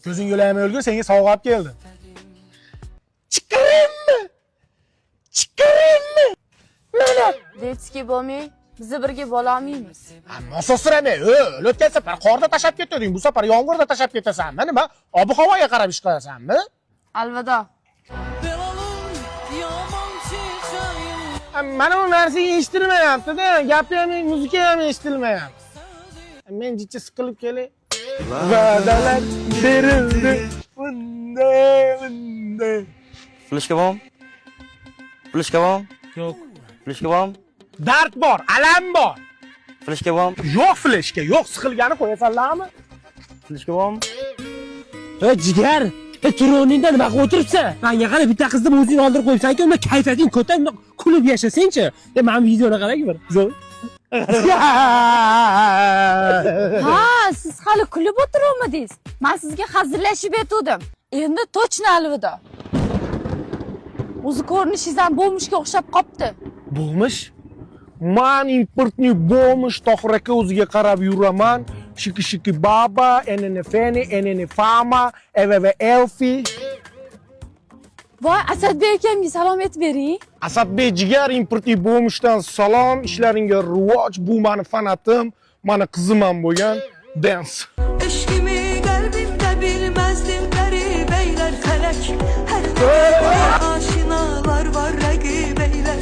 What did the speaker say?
Gözün yo'layam o'lgur, senga sovg'a olib keldi. Chiqaringmi? Chiqaringmi? Mana Detski bo'lmay, biz birga bo'la olmaymiz. Nosa so'ramay, o'tgan safar qorda tashab ketding, bu safar yomg'irda tashab ketasanmi? Nima? Ob-havoga qarab ish qilasanmi? Alvido. Mana bu narsaga eshitilmayapti-da, gapi ham, muzika ham eshitilmayapti. Men jicha siqilib kelay. Va'dalar berildi. Bunday. Flashka bormi? Flashka bormi? Yo'q. Flashka bormi? Dard bor, alam bor. Flashka bormi? Yo'q flashka, yo'q, siqilgani qo'yasanlarmi? Flashka bormi? Jigar, turoningda nima qilib o'tiribsan? Menga qara, bitta qizni o'zing oldirib qo'yibsan-ku, unda kayfiyating ko'tar, kulib yashasang-chi. Mana videoni qarang bir. Ha, siz hali kulib o'tiribmidingiz? Men sizga hazillashib aytdim. Endi точно alvido. O'zi ko'rinishingiz ham bo'lmishga o'xshab qopti. Bo'lmish? Men importni bo'lmish Tohir aka o'ziga qarab yuraman. Shiki baba, enene feni, enene fama, eveve elfi. Voy, Asadbek akamga salom aytib bering. Asadbek jigar importni bo'lmishdan salom, ishlaringga rivoj, bu meni fanatim, meni qizim ham bo'lgan. Dance. Eşkimi kalbimde bilmezdim garip eyler felek. Her aşinalar var rakip eyler